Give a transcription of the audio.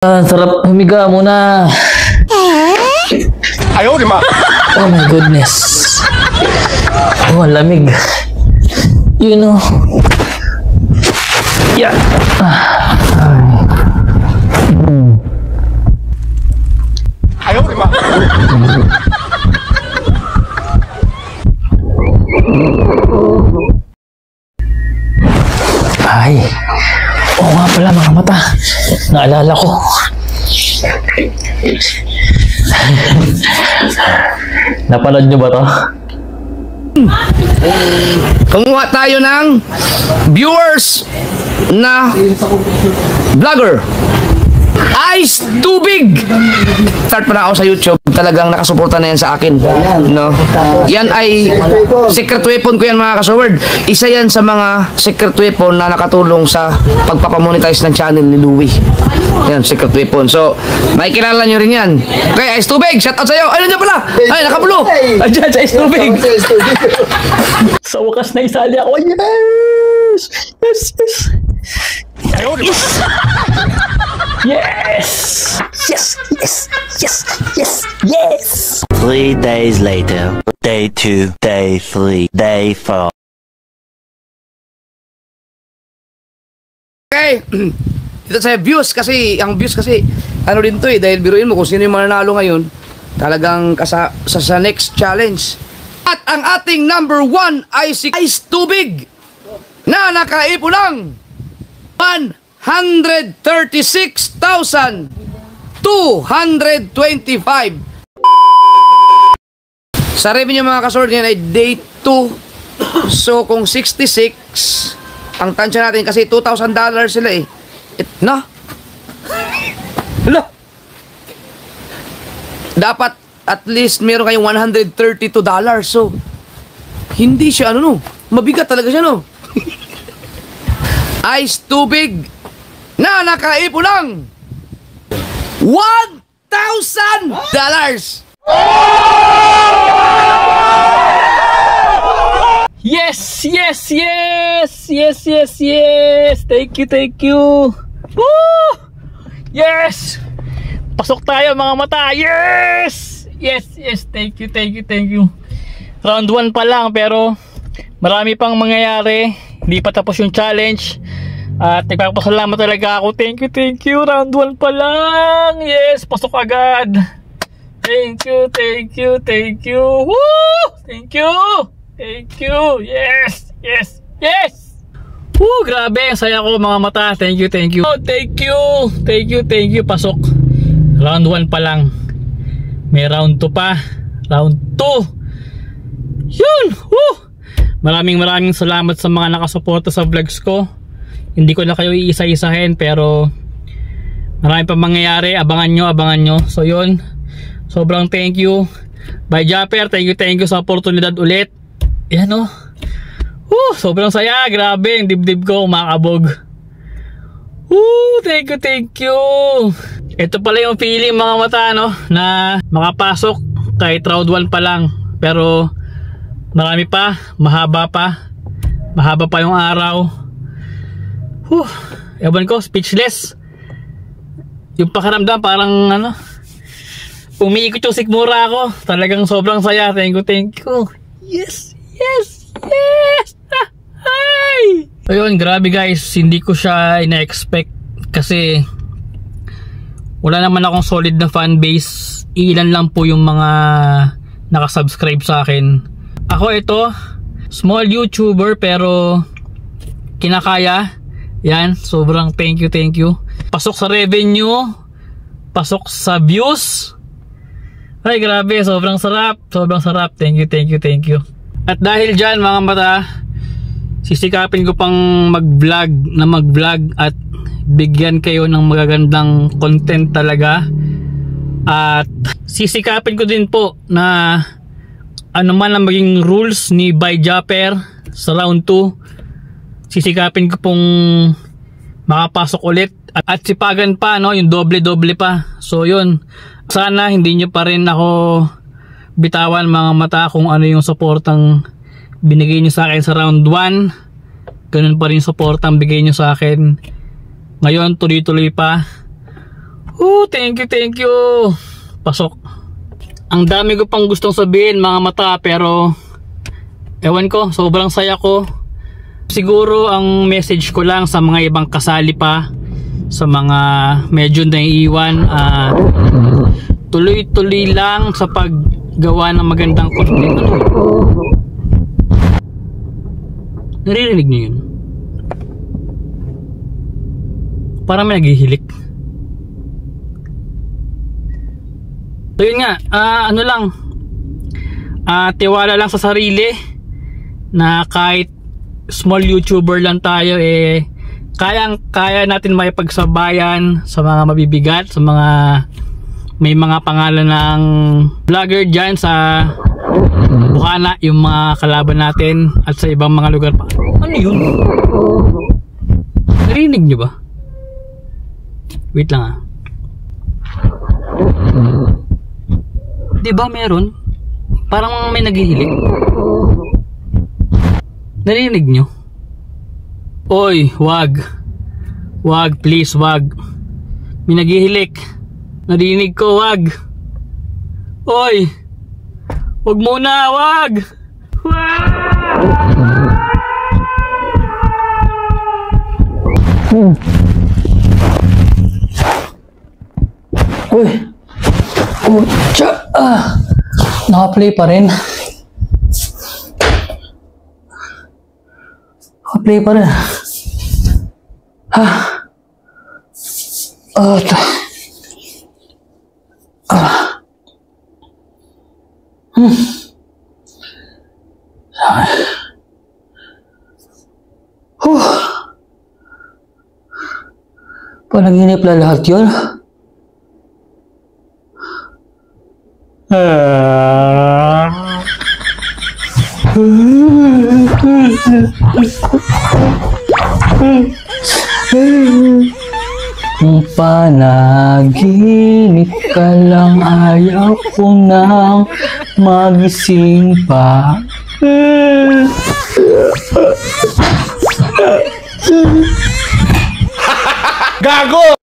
Sarap humiga muna. Ayaw, di ma. Oh my goodness. Oh, ang lamig. You know. Yeah. Ayaw, di ma. Ay. Oo nga pala mga mata. Naalala ko. Napanood nyo ba to? Kumuha tayo ng viewers na vlogger. Ice Tubig. Start pa na ako sa YouTube. Talagang nakasuporta na yan sa akin, no? Yan ay secret weapon ko yan, mga kasoward. Isa yan sa mga secret weapon na nakatulong sa pagpapamonetize ng channel ni Louie. Yan, secret weapon. So, makikilala nyo rin yan. Okay, Ice Tubig, shout out sa'yo. Ay, nandiyan pala. Ay, nakapulo. Andiyan sa Ice Tubig. Sa wakas na isali ako. Yes! Yes! Yes! Ayaw, di ma. Yes! Yes! Yes! Yes! Yes! Yes! 3 days later, day 2, day 3, day 4. Okay. Dito sa views kasi, ang views kasi, ano din to eh, dahil biruin mo kung sino yung mananalo ngayon, talagang sa next challenge. At ang ating number 1 ay si Ice Tubig na nakaipon ng 136,225. Sa revenue mga kasord yan ay day 2. So kung 66 ang tansya natin kasi $2,000 sila eh. Na? Hala. Dapat at least meron kayong $132. So hindi siya ano no. Mabigat talaga siya no. Ice Tubig na nakaipon ng $1,000. Yes! Yes! Yes! Yes! Yes! Yes! Thank you! Thank you! Woo! Yes! Pasok tayo mga mata! Yes! Yes! Yes! Thank you! Thank you! Thank you! Round 1 pa lang pero marami pang mangyayari. Hindi pa tapos yung challenge. At nagpapasalamat talaga ako. Thank you! Thank you! Round 1 pa lang! Yes! Pasok agad! Thank you! Thank you! Thank you! Woo! Thank you! Thank you! Yes! Yes! Yes! Woo! Grabe! Ang saya ko mga mata. Thank you! Thank you! Oh, thank you! Thank you! Thank you! Pasok! Round 1 pa lang. May round 2 pa. Round 2! Yun! Woo! Maraming salamat sa mga nakasuporta sa vlogs ko. Hindi ko na kayo iisa-isahin pero marami pa mangyayari. Abangan nyo. So yun. Sobrang thank you. Bye Japper. Thank you sa oportunidad ulit. Yan o. Sobrang saya. Grabe. Yung dibdib ko umakabog. Thank you. Ito pala yung feeling mga mata no, na makapasok kahit round 1 pa lang. Pero marami pa. Mahaba pa yung araw. Ewan ko, speechless. Yung pakiramdam parang ano, umiikot yung sikmura ako. Talagang sobrang saya. Thank you. Yes. Ay! Ayun, grabe guys. Hindi ko siya ina-expect kasi wala naman akong solid na fan base. Ilan lang po yung mga nakasubscribe sa akin. Ako ito, small YouTuber pero kinakaya. Yan, sobrang thank you. Pasok sa revenue, pasok sa views. Ay grabe, sobrang sarap. Thank you. At dahil dyan mga mata, sisikapin ko pang mag-vlog at bigyan kayo ng magagandang content talaga. At sisikapin ko din po na ano man ang maging rules ni By Japper sa round 2, sisikapin ko pong makapasok ulit at sipagan pa no, yung doble pa. So yun, sana hindi nyo pa rin ako bitawan mga mata kung ano yung suportang binigay nyo sa akin sa round 1. Ganun pa rin suportang bigay nyo sa akin ngayon, tuloy-tuloy pa. Thank you. Pasok. Ang dami ko pang gustong sabihin mga mata, pero ewan ko, sobrang saya ko. Siguro ang message ko lang sa mga ibang kasali pa, sa mga medyo naiiwan, tuloy-tuloy lang sa paggawa ng magandang content. Naririnig niyo yun? Parang may naghihilik. So yun nga, ano lang, tiwala lang sa sarili na kahit small YouTuber lang tayo, kaya natin may pagsabayan sa mga mabibigat, sa mga may mga pangalan ng vlogger dyan sa Bukana, yung mga kalaban natin at sa ibang mga lugar pa. Ano yun? Narinig nyo ba? Wait lang Diba meron? Parang may naghihilik. Narinig nyo? Oy, wag. Wag, please, wag. May naghihilik. Narinig ko, wag. Oy, wag muna, wag. Wag. Uy. Naka-play pa rin. Naka-play pa rin. Panaginip na lahat yun. Panaginip ka lang, ayaw ko nang magising pa. Gago!